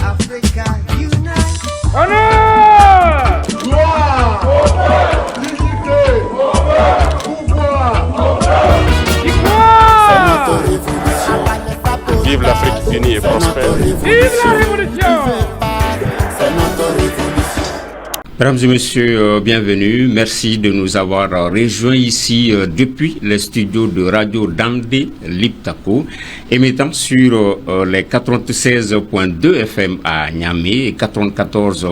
Africa unite. Honneur! Gloire! Honneur! Dignité! Honneur! Pouvoir! Victoire! Vive l'Afrique unie et prospère. Vive la révolution! Mesdames et messieurs, bienvenue. Merci de nous avoir rejoints ici depuis les studios de Radio Dandé Liptako, émettant sur les 96.2 FM à Niamey et 94.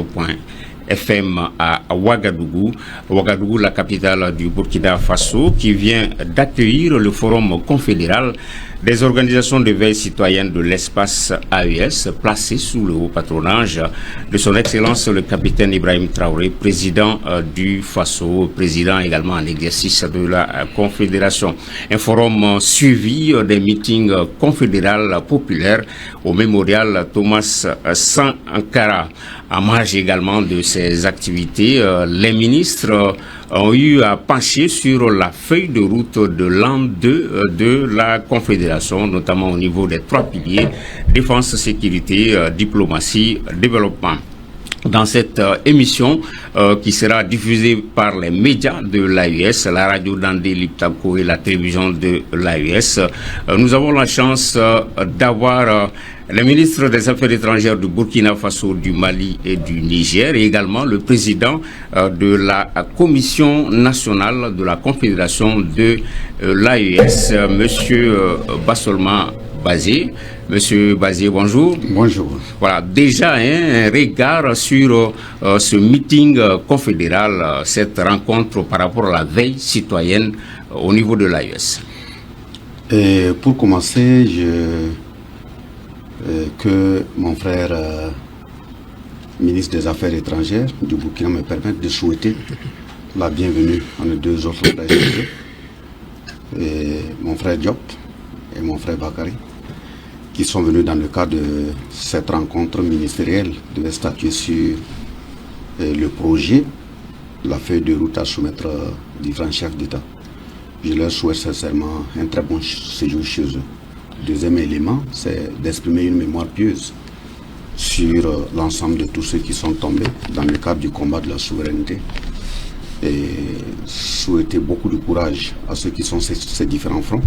FM à Ouagadougou. Ouagadougou, la capitale du Burkina Faso, qui vient d'accueillir le forum confédéral des organisations de veille citoyenne de l'espace AES, placé sous le haut patronage de son Excellence le capitaine Ibrahim Traoré, président du Faso, président également en exercice de la Confédération. Un forum suivi des meetings confédérales populaires au mémorial Thomas Sankara. En marge également de ces activités, les ministres ont eu à pencher sur la feuille de route de l'an 2 de la Confédération, notamment au niveau des 3 piliers, défense, sécurité, diplomatie, développement. Dans cette émission qui sera diffusée par les médias de l'AES, la radio Dandé Liptako et la télévision de l'AES, nous avons la chance d'avoir le ministre des Affaires étrangères du Burkina Faso, du Mali et du Niger, et également le président de la Commission nationale de la Confédération de l'AES, Monsieur Bassolma Bazé. Monsieur Bazé, bonjour. Bonjour. Voilà, déjà un regard sur ce meeting confédéral, cette rencontre par rapport à la veille citoyenne au niveau de l'AES. Pour commencer, que mon frère ministre des Affaires étrangères du Burkina me permette de souhaiter la bienvenue à nos 2 autres frères, mon frère Diop et mon frère Bakary, qui sont venus dans le cadre de cette rencontre ministérielle, devaient statuer sur le projet, la feuille de route à soumettre différents chefs d'État. Je leur souhaite sincèrement un très bon séjour chez eux. Deuxième élément, c'est d'exprimer une mémoire pieuse sur l'ensemble de tous ceux qui sont tombés dans le cadre du combat de la souveraineté et souhaiter beaucoup de courage à ceux qui sont ces différents fronts,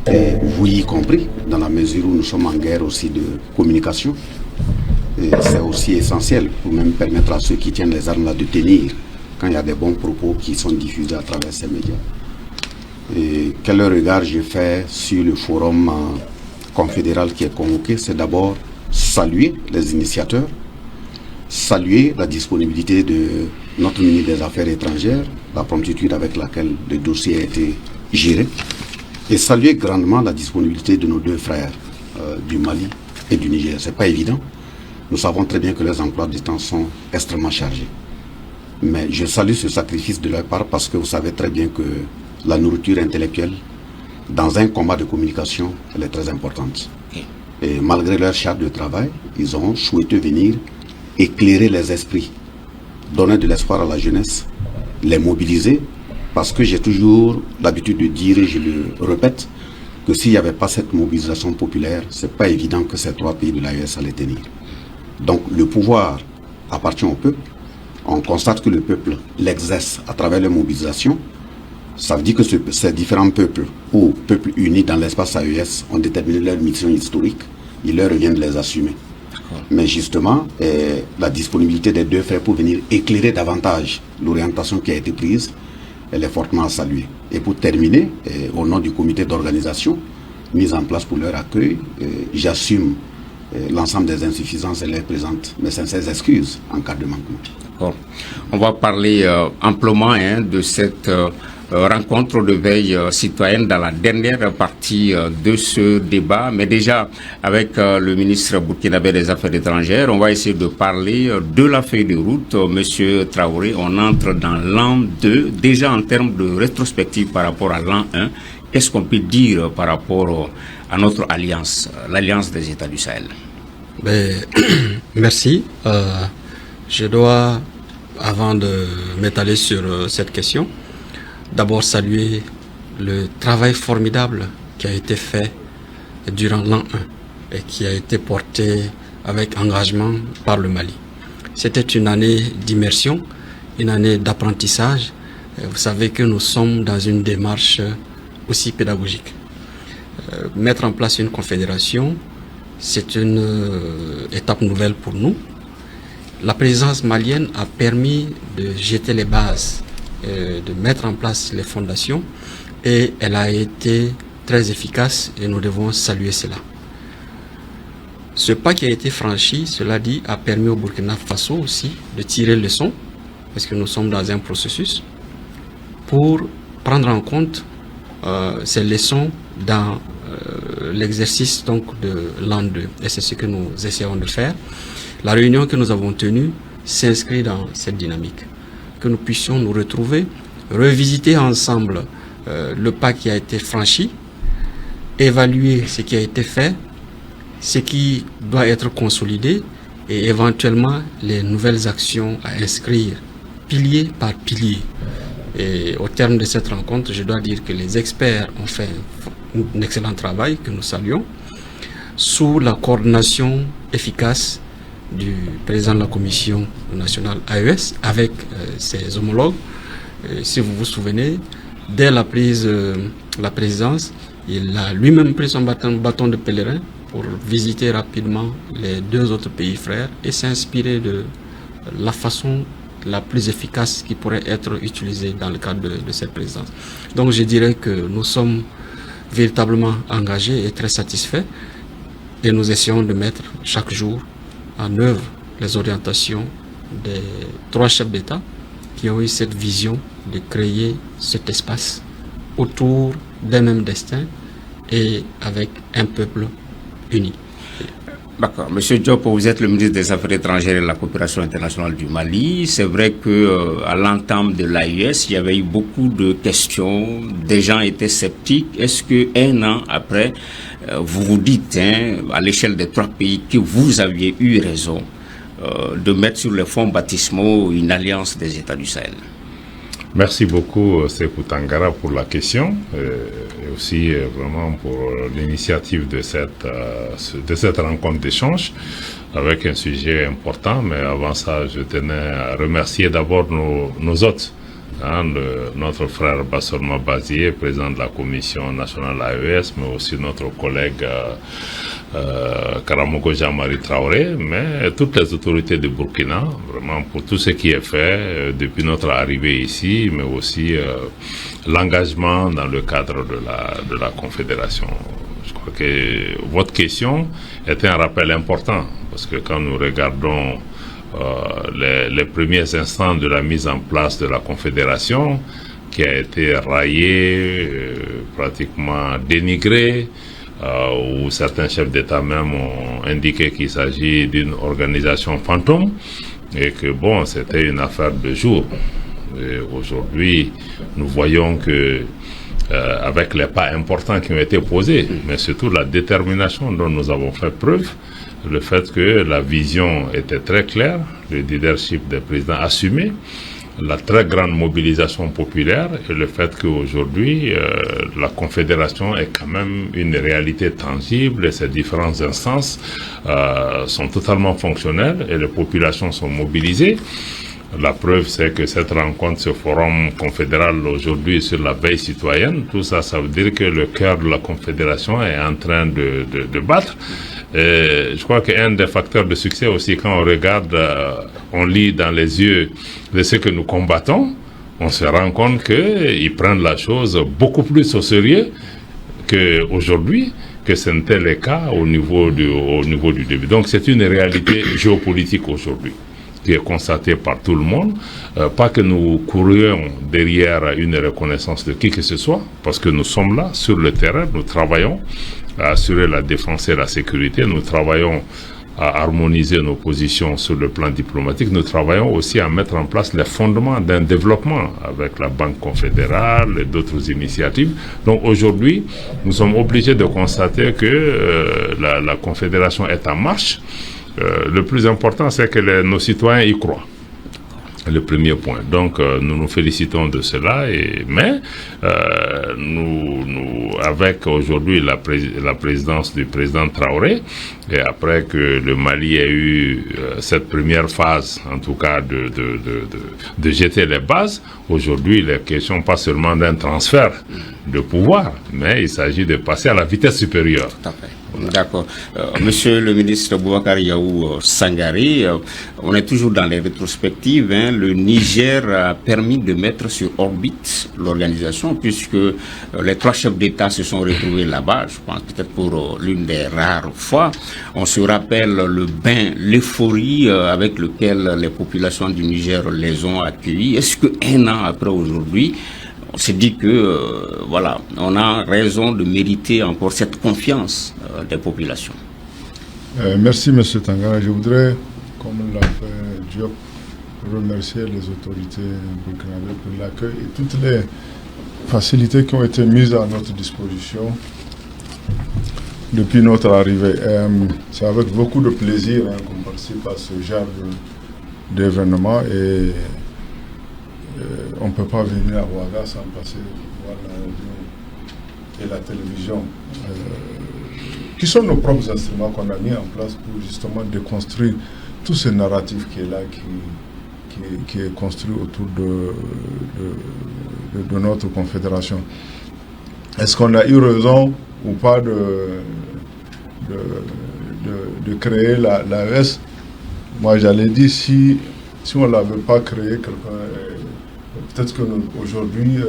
et vous y compris, dans la mesure où nous sommes en guerre aussi de communication. Et c'est aussi essentiel pour même permettre à ceux qui tiennent les armes là de tenir quand il y a des bons propos qui sont diffusés à travers ces médias. Et quel regard j'ai fait sur le forum confédéral qui est convoqué, c'est d'abord saluer les initiateurs, saluer la disponibilité de notre ministre des Affaires étrangères, la promptitude avec laquelle le dossier a été géré, et saluer grandement la disponibilité de nos 2 frères du Mali et du Niger. C'est pas évident. Nous savons très bien que leurs emplois du temps sont extrêmement chargés. Mais je salue ce sacrifice de leur part parce que vous savez très bien que la nourriture intellectuelle, dans un combat de communication, elle est très importante. Et malgré leur charge de travail, ils ont souhaité venir éclairer les esprits, donner de l'espoir à la jeunesse, les mobiliser, parce que j'ai toujours l'habitude de dire, et je le répète, que s'il n'y avait pas cette mobilisation populaire, c'est pas évident que ces 3 pays de l'AES allaient tenir. Donc le pouvoir appartient au peuple. On constate que le peuple l'exerce à travers les mobilisations. Ça veut dire que ces différents peuples, ou peuples unis dans l'espace AES, ont déterminé leur mission historique. Il leur revient de les assumer. Mais justement, la disponibilité des 2 frères pour venir éclairer davantage l'orientation qui a été prise, elle est fortement à saluer. Et pour terminer, au nom du comité d'organisation mis en place pour leur accueil, j'assume l'ensemble des insuffisances et les présente mes sincères excuses en cas de manquement. D'accord. On va parler amplement de cette rencontre de veille citoyenne dans la dernière partie de ce débat, mais déjà avec le ministre burkinabé des Affaires étrangères, on va essayer de parler de la feuille de route. Monsieur Traoré, on entre dans l'an 2, déjà en termes de rétrospective par rapport à l'an 1. Qu'est-ce qu'on peut dire par rapport à notre alliance, l'alliance des États du Sahel? Merci. Je dois, avant de m'étaler sur cette question, d'abord saluer le travail formidable qui a été fait durant l'an 1 et qui a été porté avec engagement par le Mali. C'était une année d'immersion, une année d'apprentissage. Vous savez que nous sommes dans une démarche aussi pédagogique. Mettre en place une confédération, c'est une étape nouvelle pour nous. La présidence malienne a permis de jeter les bases, de mettre en place les fondations, et elle a été très efficace et nous devons saluer cela. Ce pas qui a été franchi, cela dit, a permis au Burkina Faso aussi de tirer leçon, parce que nous sommes dans un processus, pour prendre en compte ces leçons dans l'exercice donc de l'an 2. Et c'est ce que nous essayons de faire. La réunion que nous avons tenue s'inscrit dans cette dynamique. Que nous puissions nous retrouver, revisiter ensemble le pas qui a été franchi, évaluer ce qui a été fait, ce qui doit être consolidé et éventuellement les nouvelles actions à inscrire pilier par pilier. Et au terme de cette rencontre, je dois dire que les experts ont fait un excellent travail que nous saluons sous la coordination efficace du président de la Commission nationale AES avec ses homologues. Si vous vous souvenez, dès la présidence, il a lui-même pris son bâton de pèlerin pour visiter rapidement les 2 autres pays frères et s'inspirer de la façon la plus efficace qui pourrait être utilisée dans le cadre de cette présidence. Donc je dirais que nous sommes véritablement engagés et très satisfaits et nous essayons de mettre chaque jour en œuvre les orientations des 3 chefs d'État qui ont eu cette vision de créer cet espace autour d'un même destin et avec un peuple uni. D'accord. Monsieur Diop, vous êtes le ministre des Affaires étrangères et de la coopération internationale du Mali. C'est vrai que à l'entame de l'AES, il y avait eu beaucoup de questions. Des gens étaient sceptiques. Est-ce que 1 an après, vous vous dites, à l'échelle des 3 pays, que vous aviez eu raison de mettre sur les fonds baptismaux une alliance des États du Sahel? Merci beaucoup, Sekou Tangara, pour la question et aussi vraiment pour l'initiative de cette rencontre d'échange avec un sujet important. Mais avant ça, je tenais à remercier d'abord nos hôtes. Notre frère Bassorma Bazié, président de la Commission nationale AES, mais aussi notre collègue Karamogo Jean-Marie Traoré, mais toutes les autorités de Burkina, vraiment pour tout ce qui est fait depuis notre arrivée ici, mais aussi l'engagement dans le cadre de la Confédération. Je crois que votre question est un rappel important, parce que quand nous regardons les premiers instants de la mise en place de la Confédération, qui a été raillée, pratiquement dénigrée, où certains chefs d'État même ont indiqué qu'il s'agit d'une organisation fantôme et que bon, c'était une affaire de jour. Et aujourd'hui, nous voyons que avec les pas importants qui ont été posés, mais surtout la détermination dont nous avons fait preuve, le fait que la vision était très claire, le leadership des présidents assumé, la très grande mobilisation populaire et le fait qu'aujourd'hui, la Confédération est quand même une réalité tangible et ces différentes instances sont totalement fonctionnelles et les populations sont mobilisées. La preuve, c'est que cette rencontre, ce forum confédéral aujourd'hui sur la veille citoyenne, tout ça, ça veut dire que le cœur de la Confédération est en train de battre. Et je crois qu'un des facteurs de succès aussi, quand on regarde, on lit dans les yeux de ce que nous combattons, on se rend compte qu'ils prennent la chose beaucoup plus au sérieux qu'aujourd'hui, que ce n'était le cas au niveau du début. Donc c'est une réalité géopolitique aujourd'hui qui est constatée par tout le monde. Pas que nous courions derrière une reconnaissance de qui que ce soit, parce que nous sommes là, sur le terrain, nous travaillons à assurer la défense et la sécurité, nous travaillons à harmoniser nos positions sur le plan diplomatique, nous travaillons aussi à mettre en place les fondements d'un développement avec la Banque confédérale et d'autres initiatives. Donc aujourd'hui, nous sommes obligés de constater que la Confédération est en marche. Le plus important, c'est que nos citoyens y croient. Le premier point. Donc, nous nous félicitons de cela, mais nous, avec aujourd'hui la présidence du président Traoré, et après que le Mali ait eu cette première phase, en tout cas de jeter les bases, aujourd'hui, il est question pas seulement d'un transfert de pouvoir, mais il s'agit de passer à la vitesse supérieure. Tout à fait. D'accord. Monsieur le ministre Boubacar Yaou Sangaré, on est toujours dans les rétrospectives. Le Niger a permis de mettre sur orbite l'organisation, puisque les 3 chefs d'État se sont retrouvés là-bas, je pense peut-être pour l'une des rares fois. On se rappelle le bain, l'euphorie avec lequel les populations du Niger les ont accueillis. Est-ce qu'un an après aujourd'hui, on s'est dit que, voilà, on a raison de mériter encore cette confiance des populations? Merci, M. Tangara. Je voudrais, comme l'a fait Diop, remercier les autorités burkinabées pour l'accueil et toutes les facilités qui ont été mises à notre disposition depuis notre arrivée. C'est avec beaucoup de plaisir qu'on participe à ce genre d'événement et on ne peut pas venir à Ouaga sans passer voir la radio et la télévision, qui sont nos propres instruments qu'on a mis en place pour justement déconstruire tout ce narratif qui est là, qui est construit autour de notre confédération. Est-ce qu'on a eu raison ou pas de créer l'AES? Moi j'allais dire, si on ne l'avait pas créé, peut-être qu'aujourd'hui,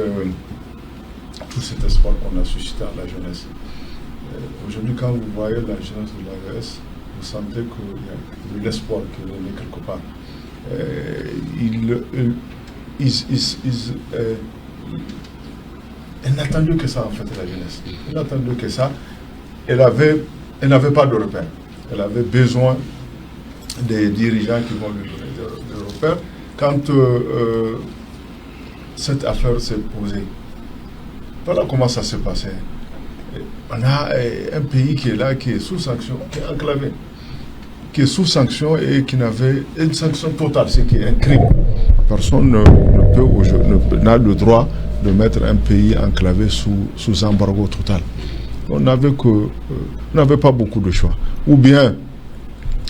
tout cet espoir qu'on a suscité à la jeunesse. Aujourd'hui, quand vous voyez la jeunesse de l'AES, vous sentez qu'il y a de l'espoir qui est né quelque part. Elle n'attendait que ça, en fait, la jeunesse. Elle n'attendait que ça. Elle n'avait pas de repères. Elle avait besoin des dirigeants qui vont lui donner des repères. Quand cette affaire s'est posée, voilà comment ça s'est passé. On a un pays qui est là, qui est sous sanction, qui est enclavé, qui est sous sanction et qui n'avait une sanction totale, ce qui est un crime. Personne n'a le droit de mettre un pays enclavé sous embargo total. On n'avait pas beaucoup de choix. Ou bien,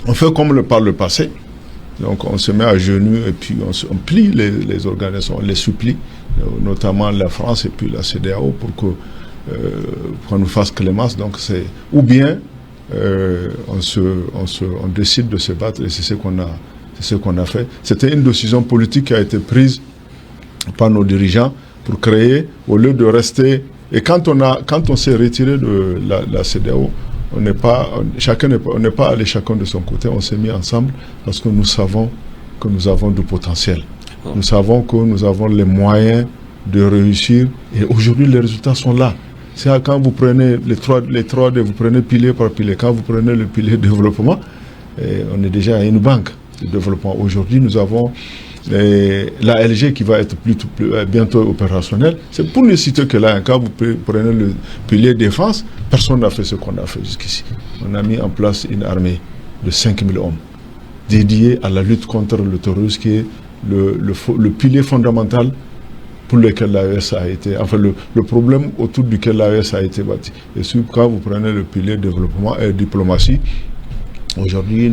on fait comme par le passé. Donc on se met à genoux et puis on plie les organisations, on les supplie, notamment la France et puis la CEDEAO pour qu'on nous fasse clémence. Donc ou bien on décide de se battre et c'est ce qu'on a fait. C'était une décision politique qui a été prise par nos dirigeants pour créer, au lieu de rester. Et quand on s'est retiré de la CEDEAO, on n'est pas allé chacun de son côté, on s'est mis ensemble parce que nous savons que nous avons du potentiel. Nous savons que nous avons les moyens de réussir et aujourd'hui les résultats sont là. C'est quand vous prenez les trois, vous prenez pilier par pilier. Quand vous prenez le pilier développement, on est déjà à une banque de développement. Aujourd'hui, nous avons la LG qui va être bientôt opérationnelle. C'est pour ne citer que là, quand vous prenez le pilier défense, personne n'a fait ce qu'on a fait jusqu'ici. On a mis en place une armée de 5000 hommes dédiée à la lutte contre le terrorisme, qui est le pilier fondamental pour lequel l'AES a été, enfin le problème autour duquel l'AES a été bâti. Et quand vous prenez le pilier développement et diplomatie, aujourd'hui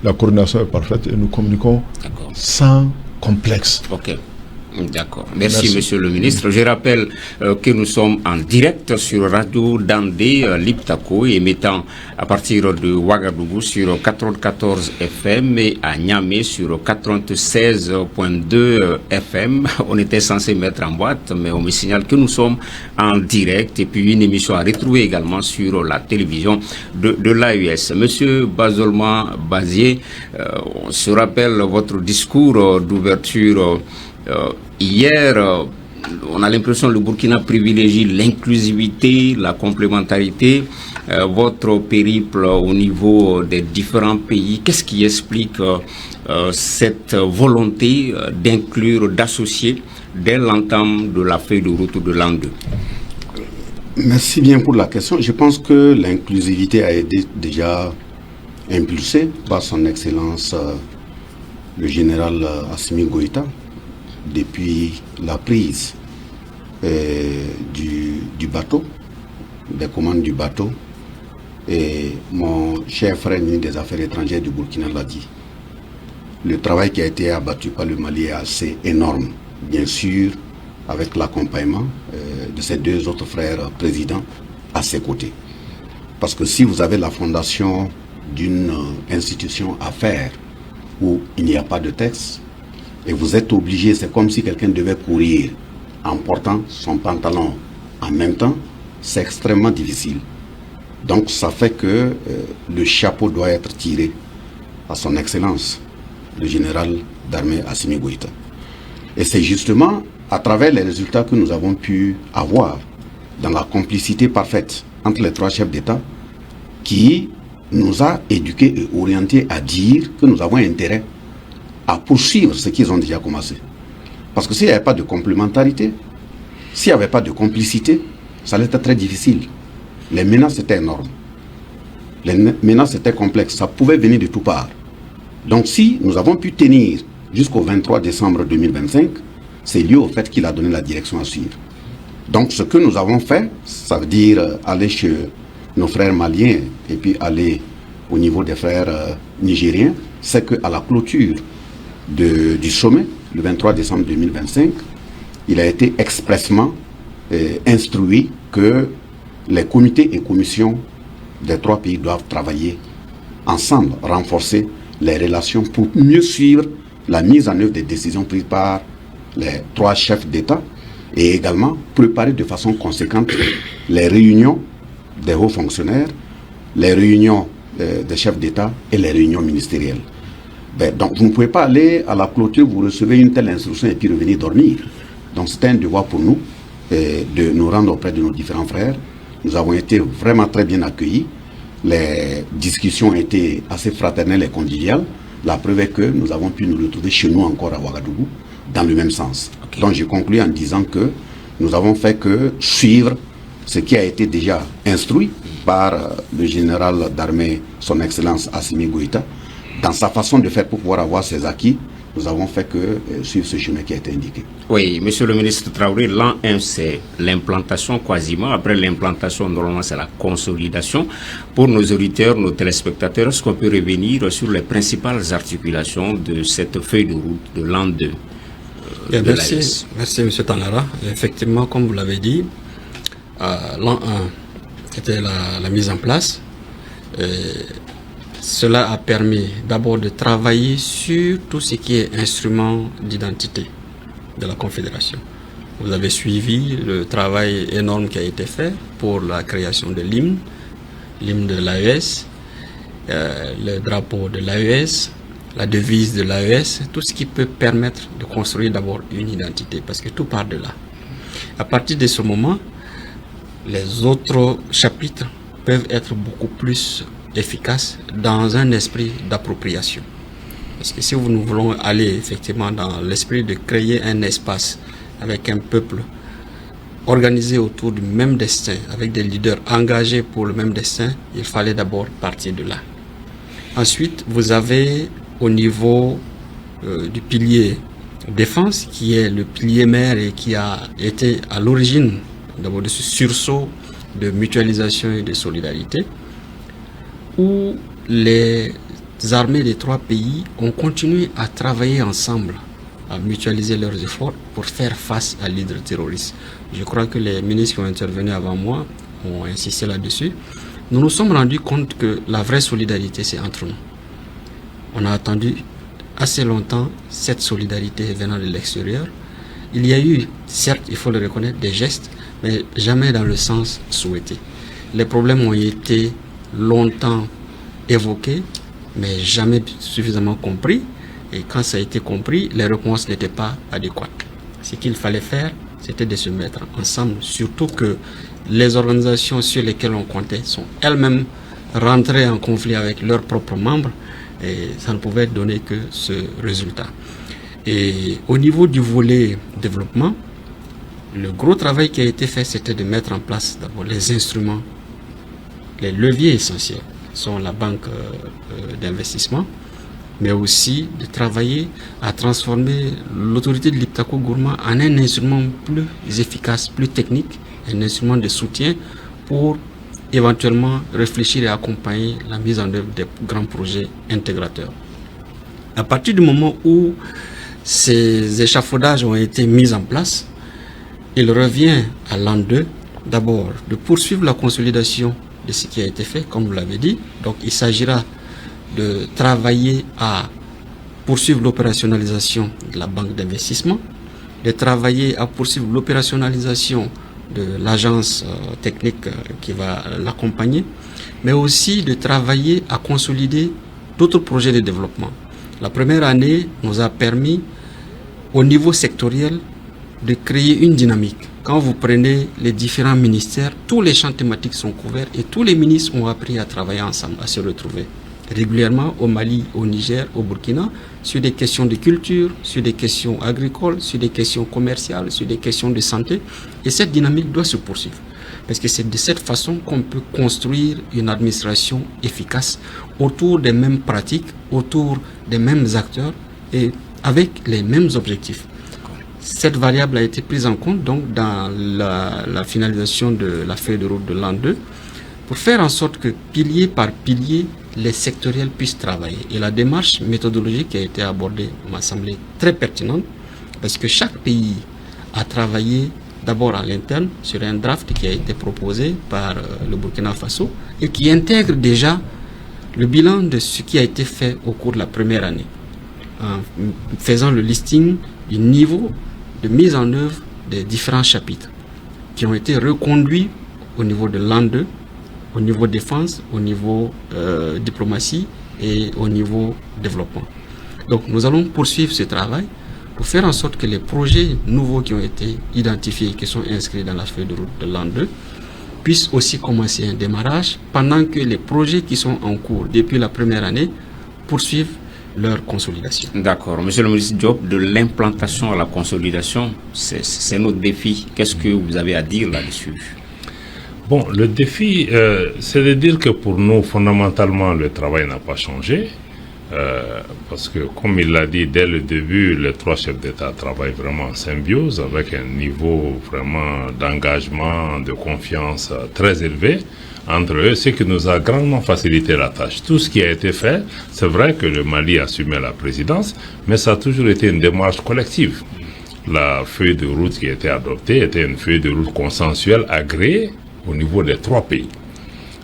la coordination est parfaite et nous communiquons sans complexe. Ok. D'accord. Merci, Monsieur le ministre. Je rappelle que nous sommes en direct sur Radio Dandé Liptako, émettant à partir de Ouagadougou sur 94 FM et à Niamey sur 96.2 FM. On était censé mettre en boîte, mais on me signale que nous sommes en direct et puis une émission à retrouver également sur la télévision de l'AES. Monsieur Bazolma Bazier, on se rappelle votre discours d'ouverture hier. On a l'impression que le Burkina privilégie l'inclusivité, la complémentarité. Votre périple au niveau des différents pays, qu'est-ce qui explique cette volonté d'inclure, d'associer dès l'entame de la feuille de route de l'an 2? Merci bien pour la question. Je pense que l'inclusivité a été déjà impulsée par son Excellence le général Assimi Goïta, depuis la prise du bateau, des commandes du bateau, et mon cher frère ministre des Affaires étrangères du Burkina l'a dit. Le travail qui a été abattu par le Mali est assez énorme, bien sûr, avec l'accompagnement de ses deux autres frères présidents à ses côtés. Parce que si vous avez la fondation d'une institution à faire où il n'y a pas de texte, et vous êtes obligé, c'est comme si quelqu'un devait courir en portant son pantalon en même temps, c'est extrêmement difficile. Donc ça fait que le chapeau doit être tiré à son excellence, le général d'armée Assimi Goïta. Et c'est justement à travers les résultats que nous avons pu avoir dans la complicité parfaite entre les trois chefs d'État qui nous a éduqués et orientés à dire que nous avons intérêt à poursuivre ce qu'ils ont déjà commencé. Parce que s'il n'y avait pas de complémentarité, s'il n'y avait pas de complicité, ça allait être très difficile. Les menaces étaient énormes. Les menaces étaient complexes. Ça pouvait venir de toutes parts. Donc si nous avons pu tenir jusqu'au 23 décembre 2025, c'est lié au fait qu'il a donné la direction à suivre. Donc ce que nous avons fait, ça veut dire aller chez nos frères maliens et puis aller au niveau des frères nigériens, c'est qu'à la clôture du sommet, le 23 décembre 2025, il a été expressément instruit que les comités et commissions des trois pays doivent travailler ensemble, renforcer les relations pour mieux suivre la mise en œuvre des décisions prises par les trois chefs d'État et également préparer de façon conséquente les réunions des hauts fonctionnaires, les réunions des chefs d'État et les réunions ministérielles. Donc vous ne pouvez pas aller à la clôture, vous recevez une telle instruction et puis revenir dormir. Donc c'est un devoir pour nous de nous rendre auprès de nos différents frères. Nous avons été vraiment très bien accueillis. Les discussions ont été assez fraternelles et conviviales. La preuve est que nous avons pu nous retrouver chez nous encore à Ouagadougou dans le même sens. Okay. Donc je conclus en disant que nous avons fait que suivre ce qui a été déjà instruit par le général d'armée, son excellence Assimi Goïta, dans sa façon de faire pour pouvoir avoir ses acquis. Nous avons fait que suivre ce chemin qui a été indiqué. Oui, monsieur le ministre Traoré, l'an 1, c'est l'implantation quasiment. Après l'implantation, normalement, c'est la consolidation. Pour nos auditeurs, nos téléspectateurs, est-ce qu'on peut revenir sur les principales articulations de cette feuille de route de l'an 2 Merci, monsieur Tanara. Effectivement, comme vous l'avez dit, l'an 1, c'était la mise en place. Cela a permis d'abord de travailler sur tout ce qui est instrument d'identité de la Confédération. Vous avez suivi le travail énorme qui a été fait pour la création de l'hymne de l'AES, le drapeau de l'AES, la devise de l'AES, tout ce qui peut permettre de construire d'abord une identité, parce que tout part de là. À partir de ce moment, les autres chapitres peuvent être beaucoup plus efficace dans un esprit d'appropriation. Parce que si nous voulons aller effectivement dans l'esprit de créer un espace avec un peuple organisé autour du même destin, avec des leaders engagés pour le même destin, il fallait d'abord partir de là. Ensuite, vous avez au niveau du pilier défense, qui est le pilier mère et qui a été à l'origine d'abord de ce sursaut de mutualisation et de solidarité, où les armées des trois pays ont continué à travailler ensemble, à mutualiser leurs efforts pour faire face à l'hydre terroriste. Je crois que les ministres qui ont intervenu avant moi ont insisté là-dessus. Nous nous sommes rendus compte que la vraie solidarité, c'est entre nous. On a attendu assez longtemps cette solidarité venant de l'extérieur. Il y a eu, certes, il faut le reconnaître, des gestes, mais jamais dans le sens souhaité. Les problèmes ont été longtemps évoqué, mais jamais suffisamment compris. Et quand ça a été compris, les réponses n'étaient pas adéquates. Ce qu'il fallait faire, c'était de se mettre ensemble, surtout que les organisations sur lesquelles on comptait sont elles-mêmes rentrées en conflit avec leurs propres membres, et ça ne pouvait donner que ce résultat. Et au niveau du volet développement, le gros travail qui a été fait, c'était de mettre en place d'abord les instruments, les leviers essentiels sont la banque d'investissement, mais aussi de travailler à transformer l'autorité de l'Iptako Gourma en un instrument plus efficace, plus technique, un instrument de soutien pour éventuellement réfléchir et accompagner la mise en œuvre des grands projets intégrateurs. À partir du moment où ces échafaudages ont été mis en place, il revient à l'an 2, d'abord, de poursuivre la consolidation de ce qui a été fait, comme vous l'avez dit. Donc, il s'agira de travailler à poursuivre l'opérationnalisation de la banque d'investissement, de travailler à poursuivre l'opérationnalisation de l'agence technique qui va l'accompagner, mais aussi de travailler à consolider d'autres projets de développement. La première année nous a permis, au niveau sectoriel, de créer une dynamique. Quand vous prenez les différents ministères, tous les champs thématiques sont couverts et tous les ministres ont appris à travailler ensemble, à se retrouver régulièrement au Mali, au Niger, au Burkina, sur des questions de culture, sur des questions agricoles, sur des questions commerciales, sur des questions de santé. Et cette dynamique doit se poursuivre. Parce que c'est de cette façon qu'on peut construire une administration efficace autour des mêmes pratiques, autour des mêmes acteurs et avec les mêmes objectifs. Cette variable a été prise en compte donc dans la finalisation de la feuille de route de l'an 2 pour faire en sorte que pilier par pilier, les sectoriels puissent travailler. Et la démarche méthodologique qui a été abordée m'a semblé très pertinente parce que chaque pays a travaillé d'abord à l'interne sur un draft qui a été proposé par le Burkina Faso et qui intègre déjà le bilan de ce qui a été fait au cours de la première année, en faisant le listing du niveau de mise en œuvre des différents chapitres qui ont été reconduits au niveau de l'an 2, au niveau défense, au niveau diplomatie et au niveau développement. Donc nous allons poursuivre ce travail pour faire en sorte que les projets nouveaux qui ont été identifiés, qui sont inscrits dans la feuille de route de l'an 2, puissent aussi commencer un démarrage pendant que les projets qui sont en cours depuis la première année poursuivent leur consolidation. D'accord. Monsieur le ministre Diop, de l'implantation à la consolidation, c'est notre défi. Qu'est-ce que vous avez à dire là-dessus? Bon, le défi, c'est de dire que pour nous, fondamentalement, le travail n'a pas changé. Parce que, comme il l'a dit dès le début, les trois chefs d'État travaillent vraiment en symbiose avec un niveau vraiment d'engagement, de confiance très élevé entre eux, ce qui nous a grandement facilité la tâche. Tout ce qui a été fait, c'est vrai que le Mali assumait la présidence, mais ça a toujours été une démarche collective. La feuille de route qui a été adoptée était une feuille de route consensuelle agréée au niveau des trois pays.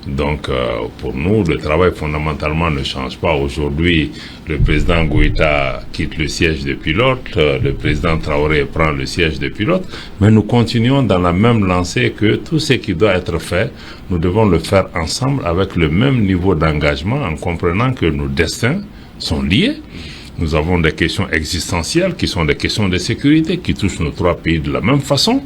Donc, pour nous, le travail fondamentalement ne change pas. Aujourd'hui, le président Goïta quitte le siège de pilote, le président Traoré prend le siège de pilote, mais nous continuons dans la même lancée que tout ce qui doit être fait, nous devons le faire ensemble avec le même niveau d'engagement en comprenant que nos destins sont liés. Nous avons des questions existentielles qui sont des questions de sécurité qui touchent nos trois pays de la même façon.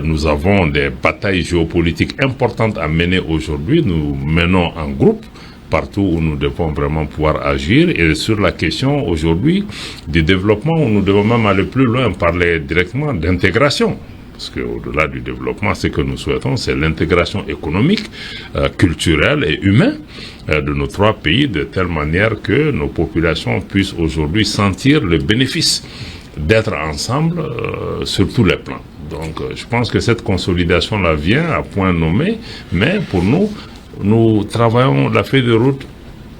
Nous avons des batailles géopolitiques importantes à mener aujourd'hui. Nous menons en groupe partout où nous devons vraiment pouvoir agir. Et sur la question aujourd'hui du développement, où nous devons même aller plus loin, parler directement d'intégration. Parce qu'au-delà du développement, ce que nous souhaitons, c'est l'intégration économique, culturelle et humaine de nos trois pays, de telle manière que nos populations puissent aujourd'hui sentir le bénéfice d'être ensemble sur tous les plans. Donc, je pense que cette consolidation-là vient à point nommé, mais pour nous, nous travaillons la feuille de route,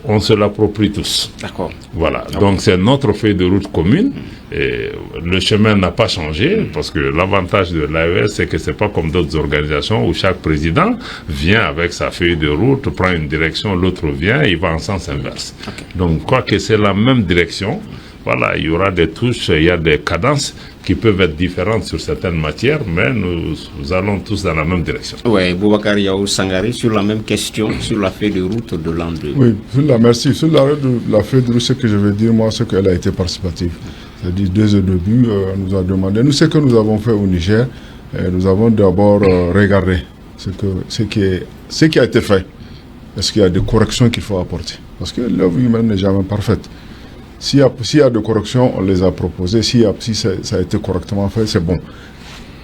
on se l'approprie tous. D'accord. Voilà. Donc, c'est notre feuille de route commune. Et le chemin n'a pas changé parce que l'avantage de l'AES, c'est que c'est pas comme d'autres organisations où chaque président vient avec sa feuille de route, prend une direction, l'autre vient, il va en sens inverse. Okay. Donc, quoi que c'est la même direction, voilà, il y aura des touches, il y a des cadences qui peuvent être différentes sur certaines matières, mais nous allons tous dans la même direction. Oui, Boubacar Yao Sangari, sur la même question, sur la feuille de route de l'an 2. Oui, merci. Sur la feuille de route, ce que je veux dire, moi, c'est qu'elle a été participative. C'est-à-dire, dès le début, on nous a demandé, nous, ce que nous avons fait au Niger, nous avons d'abord regardé ce qui a été fait. Est-ce qu'il y a des corrections qu'il faut apporter? Parce que l'œuvre humaine n'est jamais parfaite. S'il y a des corrections, on les a proposées. Si ça a été correctement fait, c'est bon.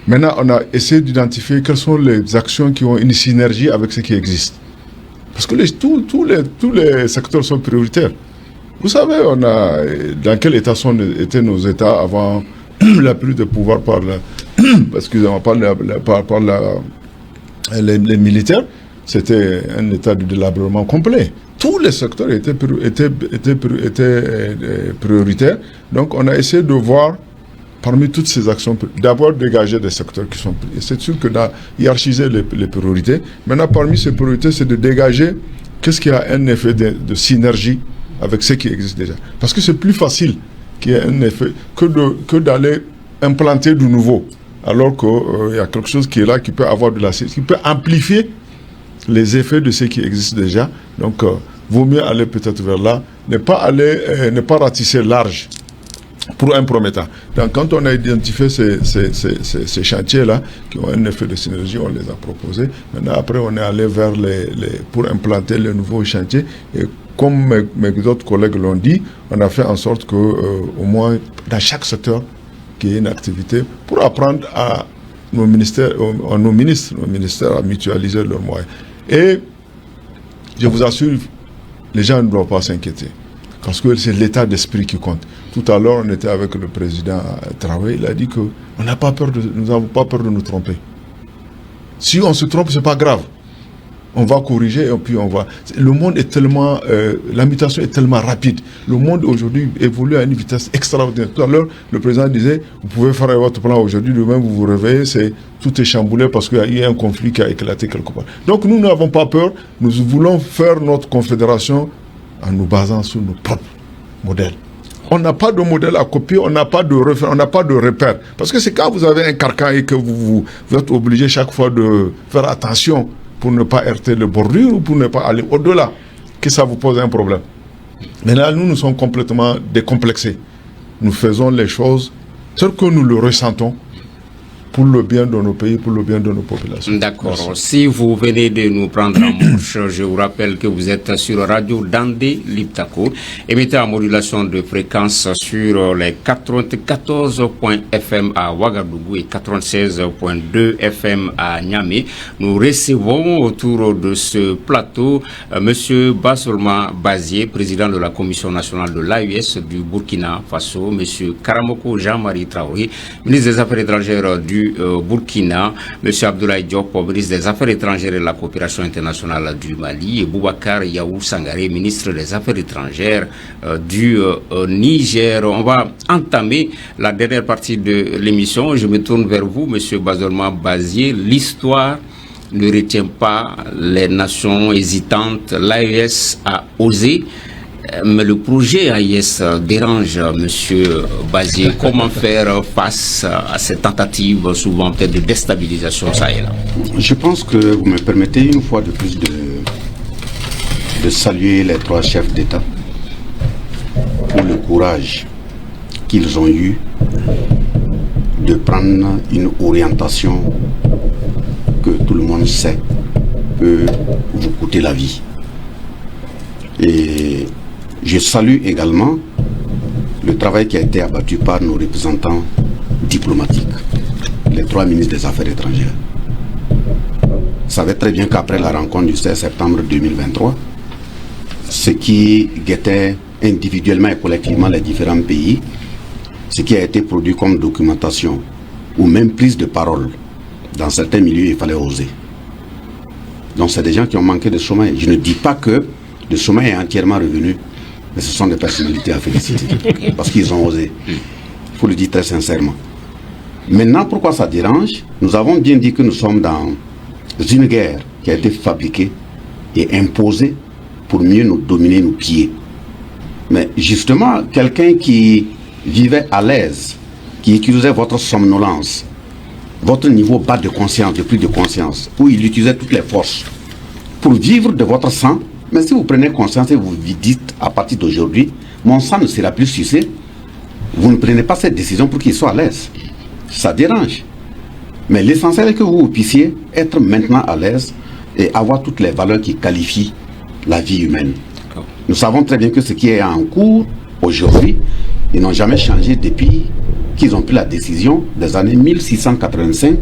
Maintenant, on a essayé d'identifier quelles sont les actions qui ont une synergie avec ce qui existe. Parce que tous les secteurs sont prioritaires. Vous savez, dans quel état étaient nos États avant la prise de pouvoir par les militaires? C'était un état de délabrement complet. Tous les secteurs étaient prioritaires. Donc on a essayé de voir, parmi toutes ces actions, d'abord dégager des secteurs qui sont... C'est sûr que hiérarchiser les priorités. Maintenant, parmi ces priorités, c'est de dégager qu'est-ce qui a un effet de synergie avec ce qui existe déjà. Parce que c'est plus facile qu'il y ait un effet que d'aller implanter du nouveau. Alors qu'il y a quelque chose qui est là, qui peut avoir qui peut amplifier les effets de ce qui existe déjà. Donc, vaut mieux aller peut-être vers là, ne pas ratisser large pour un premier temps. Donc, quand on a identifié ces chantiers-là, qui ont un effet de synergie, on les a proposés. Maintenant, après, on est allé vers pour implanter les nouveaux chantiers. Et comme mes autres collègues l'ont dit, on a fait en sorte que, au moins, dans chaque secteur, qu'il y ait une activité pour apprendre à nos ministères à mutualiser leurs moyens. Et je vous assure, les gens ne doivent pas s'inquiéter. Parce que c'est l'état d'esprit qui compte. Tout à l'heure, on était avec le président Traoré, il a dit que nous n'avons pas peur de nous tromper. Si on se trompe, c'est pas grave. On va corriger et puis on va... Le monde est tellement... la mutation est tellement rapide. Le monde aujourd'hui évolue à une vitesse extraordinaire. Tout à l'heure, le président disait, vous pouvez faire votre plan aujourd'hui, demain vous vous réveillez, tout est chamboulé parce qu'il y a eu un conflit qui a éclaté quelque part. Donc nous n'avons pas peur. Nous voulons faire notre confédération en nous basant sur nos propres modèles. On n'a pas de modèle à copier, on n'a pas de référence, on n'a pas de repère. Parce que c'est quand vous avez un carcan et que vous êtes obligé chaque fois de faire attention pour ne pas heurter le bordure ou pour ne pas aller au-delà, que ça vous pose un problème. Mais là, nous sommes complètement décomplexés. Nous faisons les choses telles que nous le ressentons pour le bien de nos pays, pour le bien de nos populations. D'accord. Si vous venez de nous prendre en marche, je vous rappelle que vous êtes sur Radio Dandé Liptako, émettant en modulation de fréquence sur les 94.fm à Ouagadougou et 96.2 FM à Niamey. Nous recevons autour de ce plateau Monsieur Basolma Bazié, président de la Commission nationale de l'AES du Burkina Faso, Monsieur Karamoko Jean-Marie Traoré, ministre des Affaires étrangères du Burkina, M. Abdoulaye Diop, ministre des Affaires étrangères et de la coopération internationale du Mali, et Boubacar Yaou Sangaré, ministre des Affaires étrangères du Niger. On va entamer la dernière partie de l'émission. Je me tourne vers vous, M. Basolma Bazié. L'histoire ne retient pas les nations hésitantes. L'AES a osé. Mais le projet AIS dérange M. Bazié. Comment faire face à cette tentative souvent peut-être de déstabilisation Sahel? Je pense que vous me permettez une fois de plus de saluer les trois chefs d'État pour le courage qu'ils ont eu de prendre une orientation que tout le monde sait peut vous coûter la vie. Et je salue également le travail qui a été abattu par nos représentants diplomatiques, les trois ministres des Affaires étrangères. Vous savez très bien qu'après la rencontre du 16 septembre 2023, ce qui guettait individuellement et collectivement les différents pays, ce qui a été produit comme documentation ou même prise de parole, dans certains milieux, il fallait oser. Donc c'est des gens qui ont manqué de sommeil. Je ne dis pas que le sommeil est entièrement revenu, mais ce sont des personnalités à féliciter, parce qu'ils ont osé. Il faut le dire très sincèrement. Maintenant, pourquoi ça dérange? Nous avons bien dit que nous sommes dans une guerre qui a été fabriquée et imposée pour mieux nous dominer, nous piller. Mais justement, quelqu'un qui vivait à l'aise, qui utilisait votre somnolence, votre niveau bas de conscience, de plus de conscience, où il utilisait toutes les forces pour vivre de votre sang. Mais si vous prenez conscience et vous vous dites à partir d'aujourd'hui, mon sang ne sera plus sucé, vous ne prenez pas cette décision pour qu'il soit à l'aise. Ça dérange. Mais l'essentiel est que vous puissiez être maintenant à l'aise et avoir toutes les valeurs qui qualifient la vie humaine. Nous savons très bien que ce qui est en cours aujourd'hui, ils n'ont jamais changé depuis qu'ils ont pris la décision des années 1685,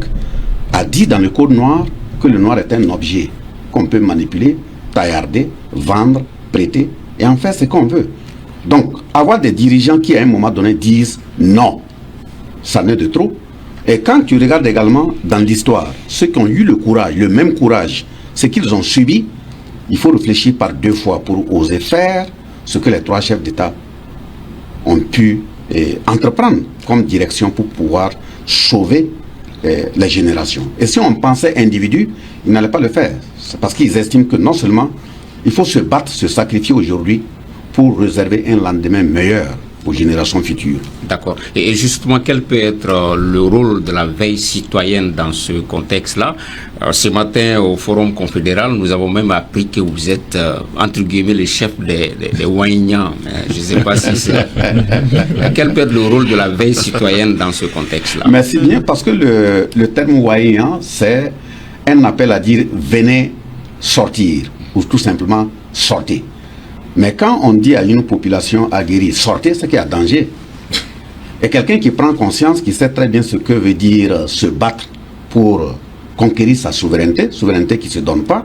a dit dans le code noir que le noir est un objet qu'on peut manipuler, taillarder, vendre, prêter et en faire ce qu'on veut. Donc, avoir des dirigeants qui, à un moment donné, disent non, ça n'est de trop. Et quand tu regardes également dans l'histoire, ceux qui ont eu le courage, le même courage, ce qu'ils ont subi, il faut réfléchir par 2 fois pour oser faire ce que les 3 chefs d'État ont pu entreprendre comme direction pour pouvoir sauver les générations. Et si on pensait individu, ils n'allaient pas le faire. C'est parce qu'ils estiment que non seulement il faut se battre, se sacrifier aujourd'hui pour réserver un lendemain meilleur aux générations futures. D'accord. Et justement, quel peut être le rôle de la veille citoyenne dans ce contexte-là? Ce matin, au Forum confédéral, nous avons même appris que vous êtes, entre guillemets, le chef des Ouaïnians. Je ne sais pas si c'est... Quel peut être le rôle de la veille citoyenne dans ce contexte-là? Merci bien, parce que le terme Ouaïnian, c'est un appel à dire « venez sortir » ou tout simplement « sortez ». Mais quand on dit à une population aguerrie, sortez, c'est qu'il y a danger. Et quelqu'un qui prend conscience, qui sait très bien ce que veut dire se battre pour conquérir sa souveraineté qui ne se donne pas,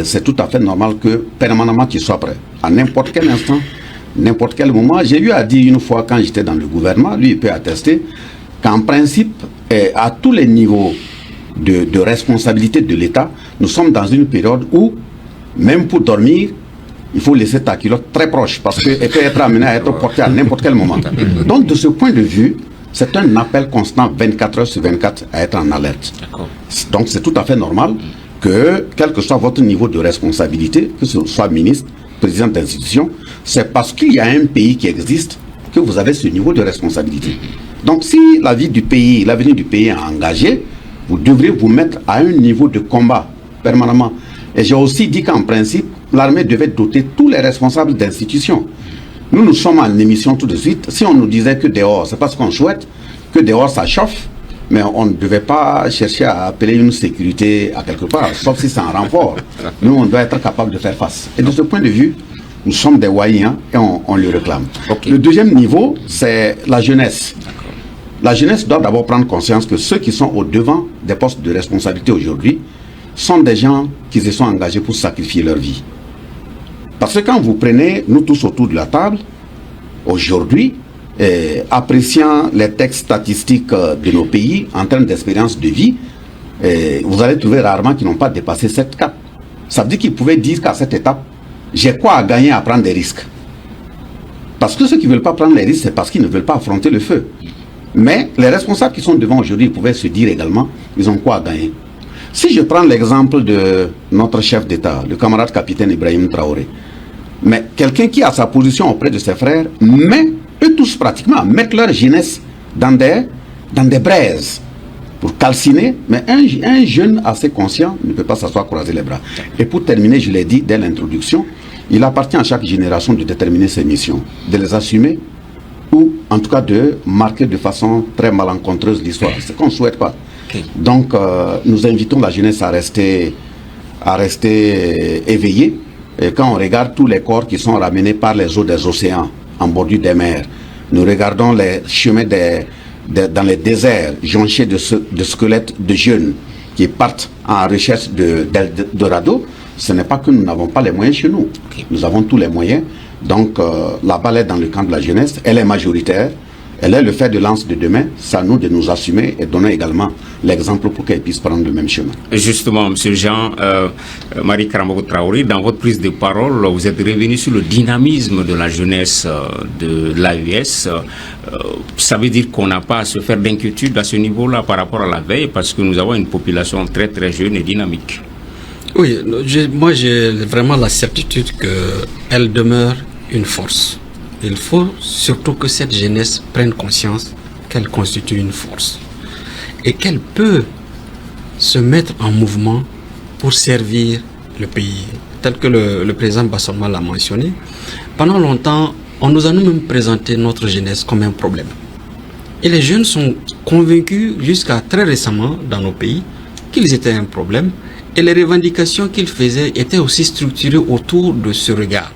c'est tout à fait normal que permanemment tu sois prêt. À n'importe quel instant, n'importe quel moment. J'ai eu à dire une fois quand j'étais dans le gouvernement, lui il peut attester, qu'en principe, à tous les niveaux de responsabilité de l'État, nous sommes dans une période où, même pour dormir, il faut laisser ta culotte très proche parce qu'elle peut être amenée à être portée à n'importe quel moment. Donc, de ce point de vue, c'est un appel constant 24 heures sur 24 à être en alerte. Donc, c'est tout à fait normal que, quel que soit votre niveau de responsabilité, que ce soit ministre, président d'institution, c'est parce qu'il y a un pays qui existe que vous avez ce niveau de responsabilité. Donc, si la vie du pays, l'avenir du pays est engagé, vous devrez vous mettre à un niveau de combat permanemment. Et j'ai aussi dit qu'en principe, l'armée devait doter tous les responsables d'institutions. Nous sommes en émission tout de suite. Si on nous disait que dehors, c'est parce qu'on souhaite que dehors ça chauffe, mais on ne devait pas chercher à appeler une sécurité à quelque part, sauf si c'est un renfort. Nous, on doit être capable de faire face. Et de ce point de vue, nous sommes des Ouaïens et on le réclame. Le deuxième niveau, c'est la jeunesse. La jeunesse doit d'abord prendre conscience que ceux qui sont au devant des postes de responsabilité aujourd'hui sont des gens qui se sont engagés pour sacrifier leur vie. Parce que quand vous prenez, nous tous autour de la table, aujourd'hui, appréciant les textes statistiques de nos pays en termes d'expérience de vie, vous allez trouver rarement qu'ils n'ont pas dépassé cette cap. Ça veut dire qu'ils pouvaient dire qu'à cette étape, j'ai quoi à gagner à prendre des risques. Parce que ceux qui ne veulent pas prendre les risques, c'est parce qu'ils ne veulent pas affronter le feu. Mais les responsables qui sont devant aujourd'hui pouvaient se dire également, ils ont quoi à gagner. Si je prends l'exemple de notre chef d'État, le camarade capitaine Ibrahim Traoré, mais quelqu'un qui a sa position auprès de ses frères, mais eux tous pratiquement mettent leur jeunesse dans des braises pour calciner, mais un jeune assez conscient ne peut pas s'asseoir croiser les bras. Et pour terminer, je l'ai dit dès l'introduction, il appartient à chaque génération de déterminer ses missions, de les assumer ou en tout cas de marquer de façon très malencontreuse l'histoire. C'est ce qu'on ne souhaite pas. Donc, nous invitons la jeunesse à rester éveillée. Et quand on regarde tous les corps qui sont ramenés par les eaux des océans en bordure des mers, nous regardons les chemins dans les déserts jonchés de squelettes de jeunes qui partent en recherche d'Eldorado. Ce n'est pas que nous n'avons pas les moyens chez nous. Nous avons tous les moyens. Donc, la balle est dans le camp de la jeunesse. Elle est majoritaire. Elle est le fer de lance de demain. C'est à nous de nous assumer et donner également l'exemple pour qu'elle puisse prendre le même chemin. Justement, M. Jean, Marie Karamoko Traoré, dans votre prise de parole, vous êtes revenu sur le dynamisme de la jeunesse de l'AES. Ça veut dire qu'on n'a pas à se faire d'inquiétude à ce niveau-là par rapport à la veille, parce que nous avons une population très très jeune et dynamique. Oui, moi j'ai vraiment la certitude qu'elle demeure une force. Il faut surtout que cette jeunesse prenne conscience qu'elle constitue une force et qu'elle peut se mettre en mouvement pour servir le pays. Tel que le président Bassorma l'a mentionné, pendant longtemps, on nous a nous-mêmes présenté notre jeunesse comme un problème. Et les jeunes sont convaincus jusqu'à très récemment dans nos pays qu'ils étaient un problème et les revendications qu'ils faisaient étaient aussi structurées autour de ce regard.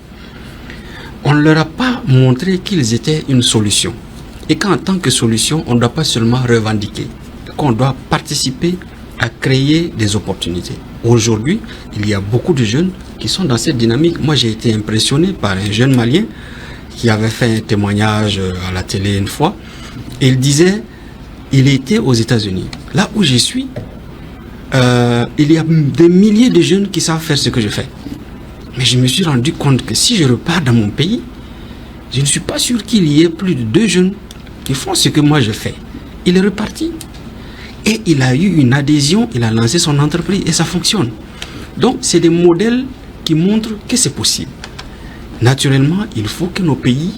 On ne leur a pas montré qu'ils étaient une solution. Et qu'en tant que solution, on ne doit pas seulement revendiquer, qu'on doit participer à créer des opportunités. Aujourd'hui, il y a beaucoup de jeunes qui sont dans cette dynamique. Moi, j'ai été impressionné par un jeune Malien qui avait fait un témoignage à la télé une fois. Et il disait, il était aux États-Unis. Là où je suis, il y a des milliers de jeunes qui savent faire ce que je fais. Mais je me suis rendu compte que si je repars dans mon pays, je ne suis pas sûr qu'il y ait plus de 2 jeunes qui font ce que moi je fais. Il est reparti. Et il a eu une adhésion, il a lancé son entreprise et ça fonctionne. Donc, c'est des modèles qui montrent que c'est possible. Naturellement, il faut que nos pays,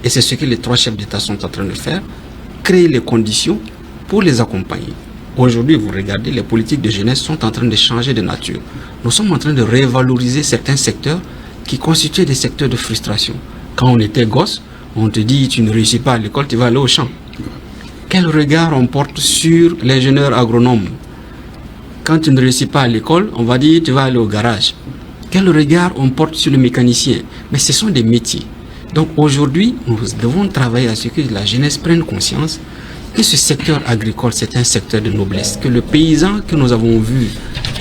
et c'est ce que les 3 chefs d'État sont en train de faire, créer les conditions pour les accompagner. Aujourd'hui, vous regardez, les politiques de jeunesse sont en train de changer de nature. Nous sommes en train de révaloriser certains secteurs qui constituaient des secteurs de frustration. Quand on était gosse, on te dit, tu ne réussis pas à l'école, tu vas aller au champ. Quel regard on porte sur l'ingénieur agronome? Quand tu ne réussis pas à l'école, on va dire, tu vas aller au garage. Quel regard on porte sur le mécanicien? Mais ce sont des métiers. Donc aujourd'hui, nous devons travailler à ce que la jeunesse prenne conscience que ce secteur agricole, c'est un secteur de noblesse. Que le paysan que nous avons vu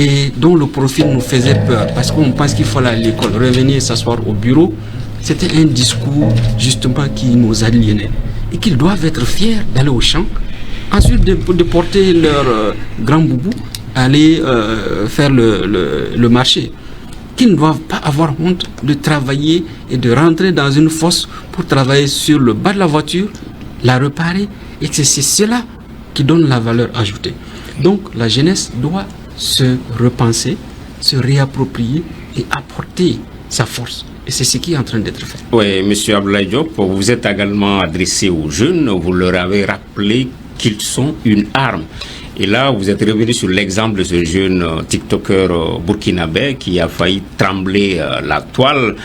et dont le profil nous faisait peur, parce qu'on pense qu'il faut aller à l'école, revenir s'asseoir au bureau, c'était un discours justement qui nous aliénait. Et qu'ils doivent être fiers d'aller au champ, ensuite de porter leur grand boubou, aller faire le marché. Qu'ils ne doivent pas avoir honte de travailler et de rentrer dans une fosse pour travailler sur le bas de la voiture, la réparer, et que c'est cela qui donne la valeur ajoutée. Donc la jeunesse doit se repenser, se réapproprier et apporter sa force. Et c'est ce qui est en train d'être fait. Oui, M. Abdoulaye Diop, vous êtes également adressé aux jeunes, vous leur avez rappelé qu'ils sont une arme. Et là, vous êtes revenu sur l'exemple de ce jeune TikToker burkinabé qui a failli trembler la toile.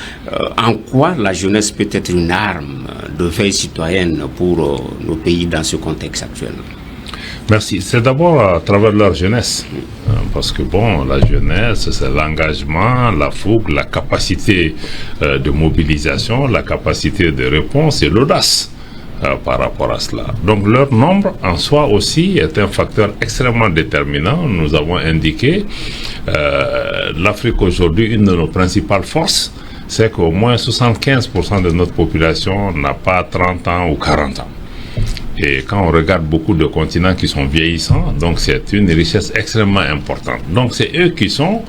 En quoi la jeunesse peut être une arme de veille citoyenne pour nos pays dans ce contexte actuel? Merci. C'est d'abord à travers leur jeunesse. Parce que bon, la jeunesse, c'est l'engagement, la fougue, la capacité de mobilisation, la capacité de réponse et l'audace par rapport à cela. Donc leur nombre en soi aussi est un facteur extrêmement déterminant. Nous avons indiqué l'Afrique aujourd'hui, une de nos principales forces, c'est qu'au moins 75% de notre population n'a pas 30 ans ou 40 ans. Et quand on regarde beaucoup de continents qui sont vieillissants, donc c'est une richesse extrêmement importante. Donc c'est eux qui sont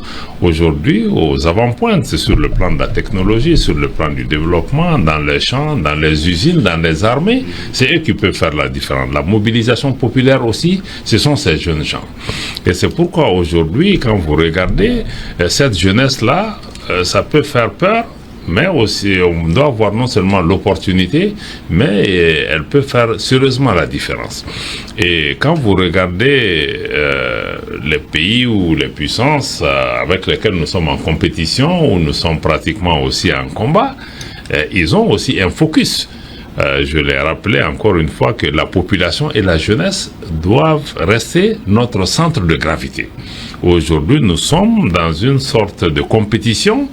aujourd'hui aux avant-pointes sur le plan de la technologie, sur le plan du développement, dans les champs, dans les usines, dans les armées. C'est eux qui peuvent faire la différence. La mobilisation populaire aussi, ce sont ces jeunes gens. Et c'est pourquoi aujourd'hui, quand vous regardez cette jeunesse-là, ça peut faire peur. Mais aussi, on doit avoir non seulement l'opportunité, mais elle peut faire sérieusement la différence. Et quand vous regardez les pays ou les puissances avec lesquelles nous sommes en compétition, ou nous sommes pratiquement aussi en combat, ils ont aussi un focus. Je l'ai rappelé encore une fois que la population et la jeunesse doivent rester notre centre de gravité. Aujourd'hui, nous sommes dans une sorte de compétition,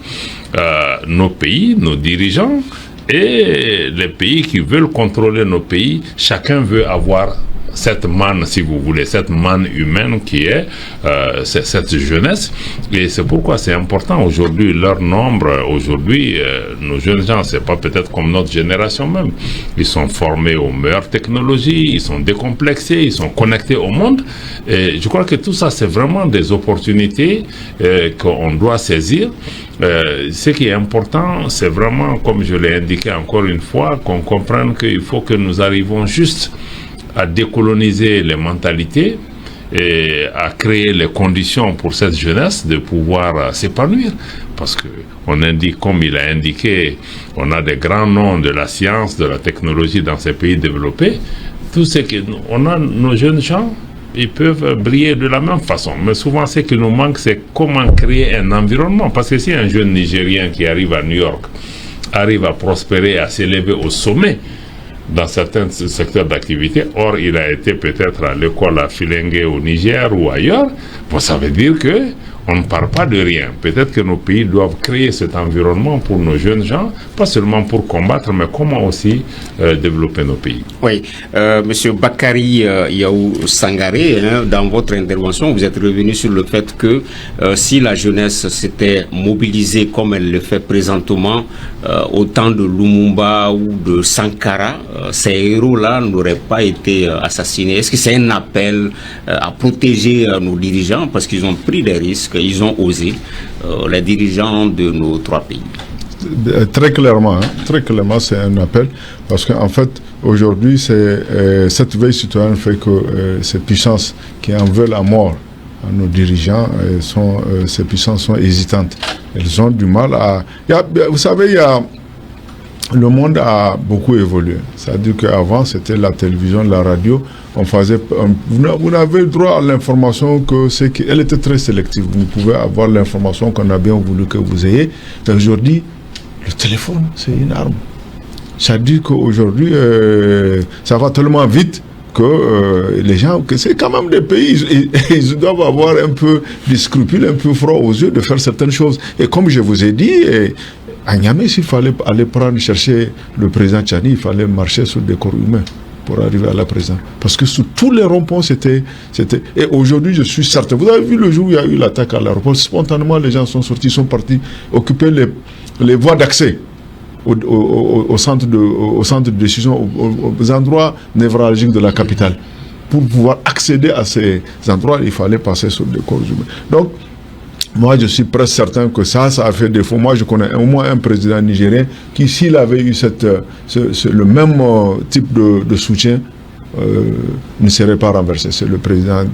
nos pays, nos dirigeants et les pays qui veulent contrôler nos pays, chacun veut avoir cette manne, si vous voulez, cette manne humaine qui est cette jeunesse. Et c'est pourquoi c'est important aujourd'hui, leur nombre, aujourd'hui, nos jeunes gens, c'est pas peut-être comme notre génération même. Ils sont formés aux meilleures technologies, ils sont décomplexés, ils sont connectés au monde. Et je crois que tout ça, c'est vraiment des opportunités qu'on doit saisir. Ce qui est important, c'est vraiment, comme je l'ai indiqué encore une fois, qu'on comprenne qu'il faut que nous arrivons juste à décoloniser les mentalités et à créer les conditions pour cette jeunesse de pouvoir s'épanouir. Parce que on indique, comme il a indiqué, on a des grands noms de la science, de la technologie dans ces pays développés. Tout ce que on a, nos jeunes gens, ils peuvent briller de la même façon. Mais souvent, ce qui nous manque, c'est comment créer un environnement. Parce que si un jeune Nigérien qui arrive à New York arrive à prospérer, à s'élever au sommet dans certains secteurs d'activité, or il a été peut-être à l'école à Filengue au Niger ou ailleurs, bon, ça veut dire que on ne part pas de rien. Peut-être que nos pays doivent créer cet environnement pour nos jeunes gens, pas seulement pour combattre, mais comment aussi développer nos pays. Oui, Monsieur Bakary Yaou Sangaré, dans votre intervention, vous êtes revenu sur le fait que si la jeunesse s'était mobilisée comme elle le fait présentement au temps de Lumumba ou de Sankara, ces héros-là n'auraient pas été assassinés. Est-ce que c'est un appel à protéger nos dirigeants parce qu'ils ont pris des risques, ils ont osé, les dirigeants de nos 3 pays? Très clairement, c'est un appel parce qu'en fait, aujourd'hui, cette veille citoyenne fait que ces puissances qui en veulent à mort à nos dirigeants, ces puissances sont hésitantes. Elles ont du mal à... vous savez, le monde a beaucoup évolué. C'est-à-dire qu'avant, c'était la télévision, la radio. Vous n'avez droit à l'information elle était très sélective. Vous pouvez avoir l'information qu'on a bien voulu que vous ayez. Aujourd'hui, le téléphone, c'est une arme. C'est-à-dire qu'aujourd'hui, ça va tellement vite que les gens, que c'est quand même des pays, ils doivent avoir un peu de scrupules, un peu froid aux yeux de faire certaines choses. Et comme je vous ai dit, à Niamey, s'il fallait aller chercher le président Tchani, il fallait marcher sur des corps humains pour arriver à la présidence. Parce que sous tous les ronds-points, c'était... Et aujourd'hui, je suis certain. Vous avez vu le jour où il y a eu l'attaque à l'aéroport, spontanément, les gens sont sortis, sont partis occuper les voies d'accès au centre de décision, aux endroits névralgiques de la capitale. Pour pouvoir accéder à ces endroits, il fallait passer sur des corps humains. Donc, moi, je suis presque certain que ça a fait défaut. Moi, je connais au moins un président nigérien qui, s'il avait eu le même type de soutien, ne serait pas renversé. C'est le président,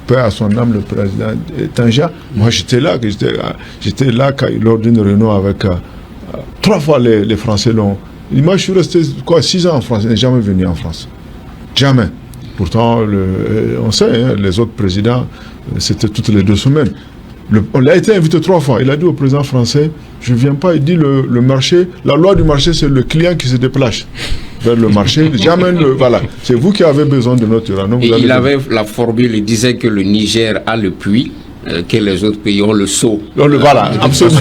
peu à son âme, le président Tanja. Moi, j'étais là lors d'une réunion avec 3 fois les Français l'ont. Moi, je suis resté 6 ans en France, je n'ai jamais venu en France. Jamais. Pourtant, on sait, les autres présidents, c'était toutes les 2 semaines. On a été invité 3 fois. Il a dit au président français, je ne viens pas. Il dit le marché, la loi du marché, c'est le client qui se déplace vers le marché. Jamais voilà. C'est vous qui avez besoin de notre uranium. Et il avait la formule, il disait que le Niger a le puits, que les autres pays ont le seau. Voilà, absolument.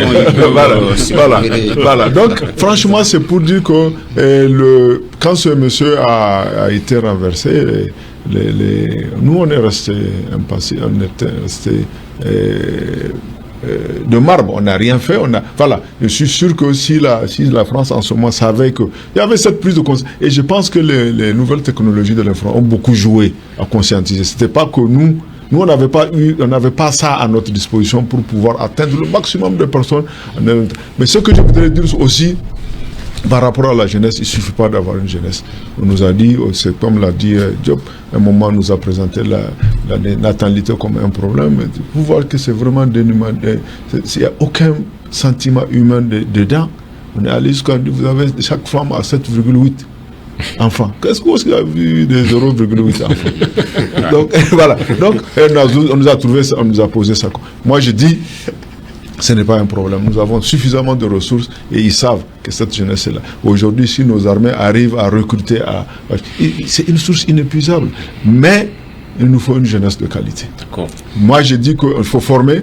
Voilà. Donc, franchement, c'est pour dire que quand ce monsieur a été renversé, nous, on est resté impassés, on était resté de marbre, on n'a rien fait. Voilà, je suis sûr que si la France en ce moment savait qu'il y avait cette prise de conscience, et je pense que les nouvelles technologies de l'information ont beaucoup joué à conscientiser. C'était pas que nous on n'avait pas ça à notre disposition pour pouvoir atteindre le maximum de personnes. Mais ce que je voudrais dire aussi, par rapport à la jeunesse, il ne suffit pas d'avoir une jeunesse. On nous a dit, c'est comme l'a dit Diop, à un moment on nous a présenté la natalité comme un problème. Vous voyez que c'est vraiment dénumant. Il n'y a aucun sentiment humain dedans. On est allé jusqu'à dire, vous avez chaque femme à 7,8 enfants. Qu'est-ce que vous avez vu des 0,8 enfants? Donc voilà. Donc on nous a trouvé ça, on nous a posé ça. Moi je dis, ce n'est pas un problème. Nous avons suffisamment de ressources et ils savent que cette jeunesse est là. Aujourd'hui, si nos armées arrivent à recruter, c'est une source inépuisable. Mais il nous faut une jeunesse de qualité. Moi, je dis qu'il faut former.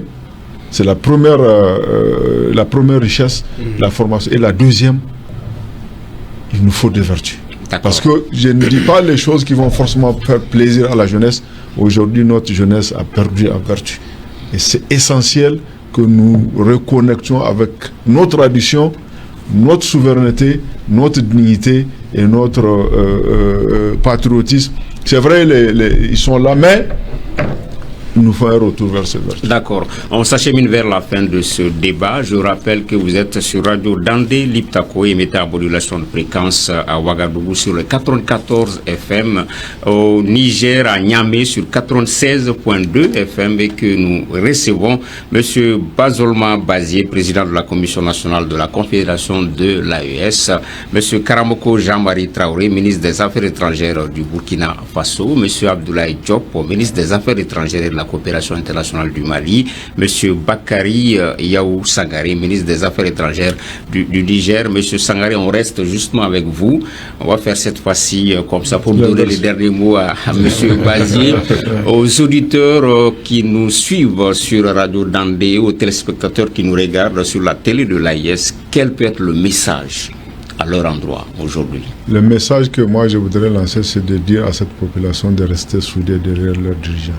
C'est la première richesse, la formation. Et la deuxième, il nous faut des vertus. Parce que je ne dis pas les choses qui vont forcément faire plaisir à la jeunesse. Aujourd'hui, notre jeunesse a perdu en vertu. Et c'est essentiel que nous reconnections avec nos traditions, notre souveraineté, notre dignité et notre patriotisme. C'est vrai, ils sont là, mais il nous faut un retour vers ce verset. D'accord. On s'achemine vers la fin de ce débat. Je rappelle que vous êtes sur Radio Dandé, Liptako, émettant à modulation de fréquence à Ouagadougou sur le 94 FM, au Niger, à Niamey sur 96.2 FM, et que nous recevons M. Bazolma Bazié, président de la Commission nationale de la Confédération de l'AES, M. Karamoko Jean-Marie Traoré, ministre des Affaires étrangères du Burkina Faso, M. Abdoulaye Diop, ministre des Affaires étrangères et de la coopération internationale du Mali, Monsieur Bakary Yaou Sangaré, ministre des Affaires étrangères du Niger. Monsieur Sangaré, on reste justement avec vous. On va faire cette fois-ci comme ça pour donner les derniers mots à Monsieur Bazier, aux auditeurs qui nous suivent sur Radio Dandé, aux téléspectateurs qui nous regardent sur la télé de l'AIS. Quel peut être le message à leur endroit aujourd'hui? Le message que moi je voudrais lancer, c'est de dire à cette population de rester soudée derrière leurs dirigeants.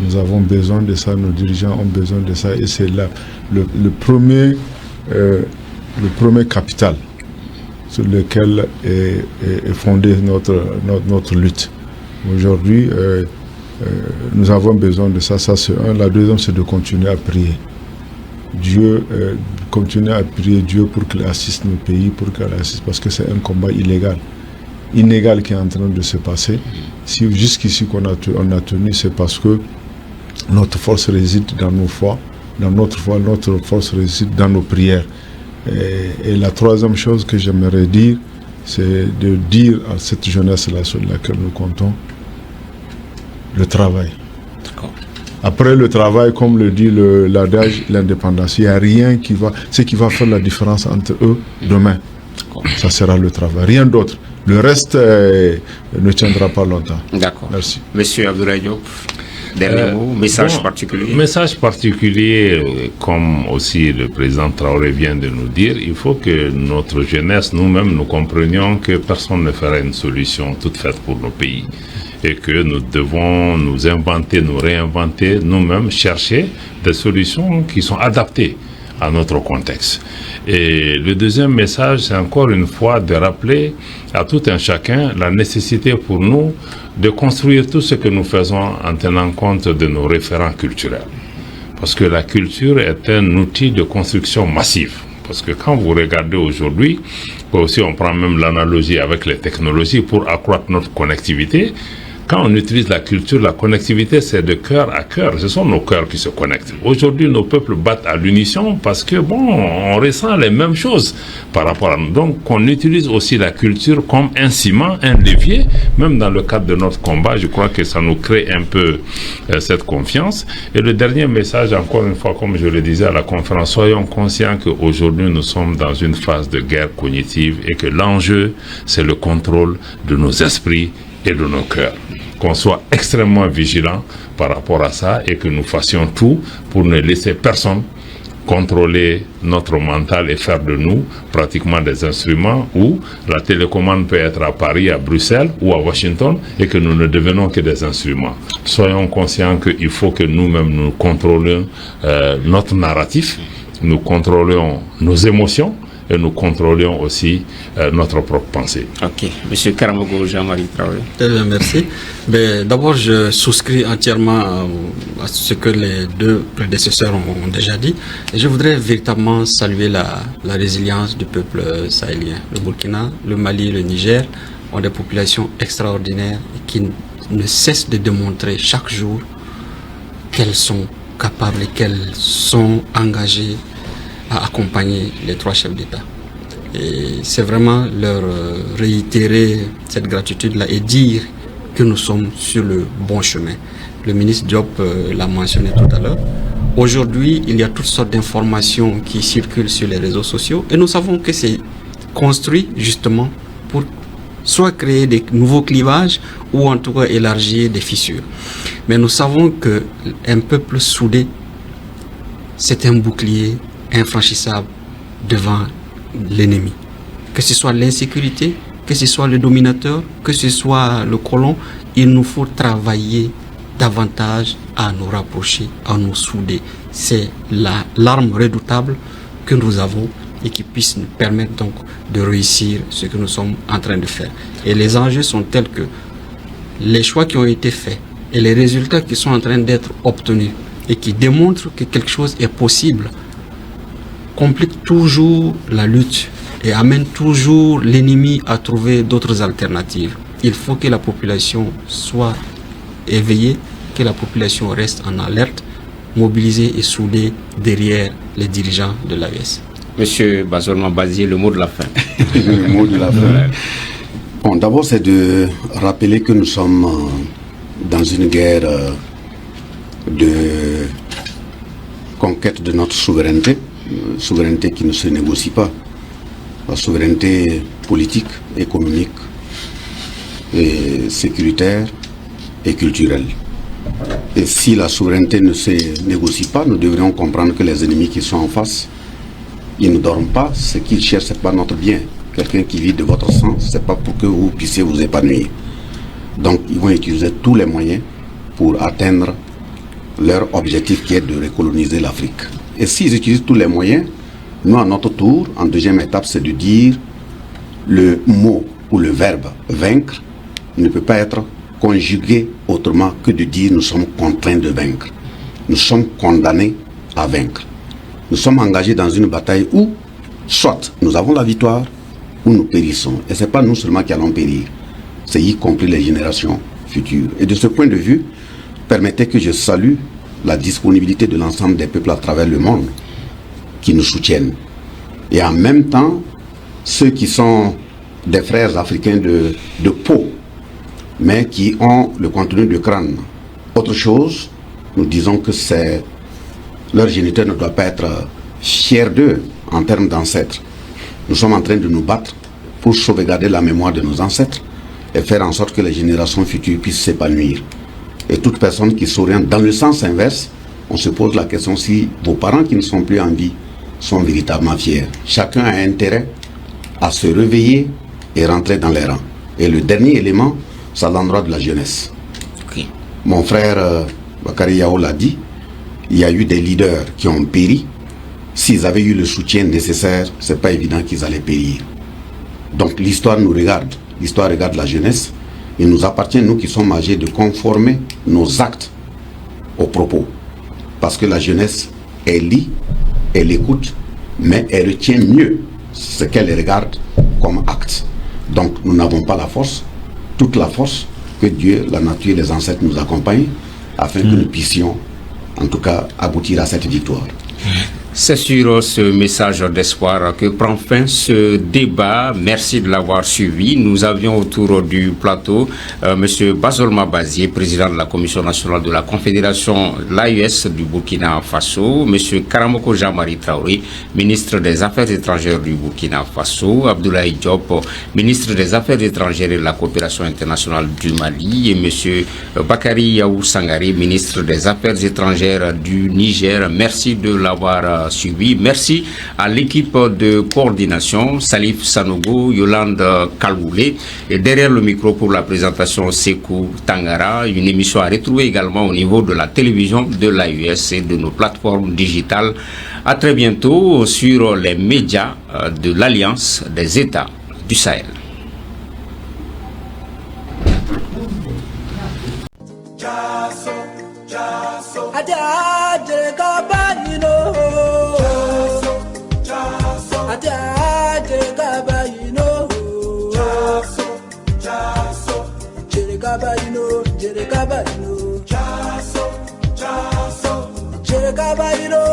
Nous avons besoin de ça, nos dirigeants ont besoin de ça, et c'est là le premier capital sur lequel est fondée notre lutte. Aujourd'hui, nous avons besoin de ça, ça c'est un. La deuxième, c'est de continuer à prier. Continuer à prier Dieu pour qu'il assiste nos pays, parce que c'est un combat inégal qui est en train de se passer. Si jusqu'ici on a tenu, c'est parce que notre force réside dans nos foi, notre force réside dans nos prières. Et la troisième chose que j'aimerais dire, c'est de dire à cette jeunesse-là sur laquelle nous comptons, le travail. Après le travail, comme le dit l'adage, l'indépendance, il n'y a rien ce qui va faire la différence entre eux demain. Ça sera le travail, rien d'autre. Le reste ne tiendra pas longtemps. D'accord. Merci. Monsieur Abdoulaye Diop, dernier mot, message particulier. Message particulier, comme aussi le président Traoré vient de nous dire, il faut que notre jeunesse, nous-mêmes, nous comprenions que personne ne fera une solution toute faite pour nos pays. Et que nous devons nous inventer, nous réinventer, nous-mêmes chercher des solutions qui sont adaptées à notre contexte. Et le deuxième message, c'est encore une fois de rappeler à tout un chacun la nécessité pour nous de construire tout ce que nous faisons en tenant compte de nos référents culturels. Parce que la culture est un outil de construction massive. Parce que quand vous regardez aujourd'hui, aussi on prend même l'analogie avec les technologies pour accroître notre connectivité. Quand on utilise la culture, la connectivité, c'est de cœur à cœur. Ce sont nos cœurs qui se connectent. Aujourd'hui, nos peuples battent à l'unisson parce que, on ressent les mêmes choses par rapport à nous. Donc, on utilise aussi la culture comme un ciment, un levier, même dans le cadre de notre combat. Je crois que ça nous crée un peu cette confiance. Et le dernier message, encore une fois, comme je le disais à la conférence, soyons conscients qu'aujourd'hui, nous sommes dans une phase de guerre cognitive et que l'enjeu, c'est le contrôle de nos esprits et de nos cœurs. Qu'on soit extrêmement vigilants par rapport à ça et que nous fassions tout pour ne laisser personne contrôler notre mental et faire de nous pratiquement des instruments où la télécommande peut être à Paris, à Bruxelles ou à Washington et que nous ne devenons que des instruments. Soyons conscients qu'il faut que nous-mêmes nous contrôlions notre narratif, nous contrôlions nos émotions et nous contrôlions aussi notre propre pensée. Ok. Monsieur Karamogo Jean-Marie Traoré. Très bien, merci. D'abord, je souscris entièrement à ce que les deux prédécesseurs ont déjà dit. Et je voudrais véritablement saluer la résilience du peuple sahélien. Le Burkina, le Mali, le Niger ont des populations extraordinaires qui ne cessent de démontrer chaque jour qu'elles sont capables et qu'elles sont engagées à accompagner les trois chefs d'État. Et c'est vraiment leur réitérer cette gratitude-là et dire que nous sommes sur le bon chemin. Le ministre Diop l'a mentionné tout à l'heure. Aujourd'hui, il y a toutes sortes d'informations qui circulent sur les réseaux sociaux et nous savons que c'est construit justement pour soit créer des nouveaux clivages ou en tout cas élargir des fissures. Mais nous savons qu'un peuple soudé, c'est un bouclier infranchissable devant l'ennemi. Que ce soit l'insécurité, que ce soit le dominateur, que ce soit le colon, il nous faut travailler davantage à nous rapprocher, à nous souder. C'est l'arme redoutable que nous avons et qui puisse nous permettre donc de réussir ce que nous sommes en train de faire. Et les enjeux sont tels que les choix qui ont été faits et les résultats qui sont en train d'être obtenus et qui démontrent que quelque chose est possible complique toujours la lutte et amène toujours l'ennemi à trouver d'autres alternatives. Il faut que la population soit éveillée, que la population reste en alerte, mobilisée et soudée derrière les dirigeants de l'AES. Monsieur Bazolman Bazier, le mot de la fin. Le mot de la fin. Bon, d'abord, c'est de rappeler que nous sommes dans une guerre de conquête de notre souveraineté, souveraineté qui ne se négocie pas, la souveraineté politique, économique, et sécuritaire et culturelle. Et si la souveraineté ne se négocie pas, nous devrions comprendre que les ennemis qui sont en face, ils ne dorment pas, ce qu'ils cherchent, ce n'est pas notre bien. Quelqu'un qui vit de votre sang, ce n'est pas pour que vous puissiez vous épanouir. Donc ils vont utiliser tous les moyens pour atteindre leur objectif qui est de recoloniser l'Afrique. Et s'ils utilisent tous les moyens, nous à notre tour, en deuxième étape, c'est de dire le mot ou le verbe vaincre ne peut pas être conjugué autrement que de dire nous sommes contraints de vaincre. Nous sommes condamnés à vaincre. Nous sommes engagés dans une bataille où soit nous avons la victoire ou nous périssons. Et ce n'est pas nous seulement qui allons périr, c'est y compris les générations futures. Et de ce point de vue, permettez que je salue la disponibilité de l'ensemble des peuples à travers le monde qui nous soutiennent. Et en même temps, ceux qui sont des frères africains de peau, mais qui ont le contenu de crâne. Autre chose, nous disons que leur géniteur ne doit pas être fier d'eux en termes d'ancêtres. Nous sommes en train de nous battre pour sauvegarder la mémoire de nos ancêtres et faire en sorte que les générations futures puissent s'épanouir. Et toute personne qui s'oriente dans le sens inverse, on se pose la question si vos parents qui ne sont plus en vie sont véritablement fiers. Chacun a intérêt à se réveiller et rentrer dans les rangs. Et le dernier élément, c'est à l'endroit de la jeunesse. Okay. Mon frère Bakary Yao l'a dit, il y a eu des leaders qui ont péri. S'ils avaient eu le soutien nécessaire, ce n'est pas évident qu'ils allaient périr. Donc l'histoire nous regarde, l'histoire regarde la jeunesse. Il nous appartient, nous qui sommes âgés, de conformer nos actes aux propos. Parce que la jeunesse, elle lit, elle écoute, mais elle retient mieux ce qu'elle regarde comme acte. Donc nous n'avons pas la force, toute la force, que Dieu, la nature et les ancêtres nous accompagnent afin que nous puissions en tout cas aboutir à cette victoire. C'est sur ce message d'espoir que prend fin ce débat. Merci de l'avoir suivi. Nous avions autour du plateau M. Bazolma Bazié, président de la Commission nationale de la Confédération, l'AES du Burkina Faso, M. Karamoko Jean-Marie Traoré, ministre des Affaires étrangères du Burkina Faso, Abdoulaye Diop, ministre des Affaires étrangères et de la Coopération internationale du Mali, et M. Bakary Yao Sangaré, ministre des Affaires étrangères du Niger. Merci de l'avoir suivi. Merci à l'équipe de coordination, Salif Sanogo, Yolande Kaloulé, et derrière le micro pour la présentation, Sekou Tangara. Une émission à retrouver également au niveau de la télévision de l'AES et de nos plateformes digitales. À très bientôt sur les médias de l'Alliance des États du Sahel. Jerekabayino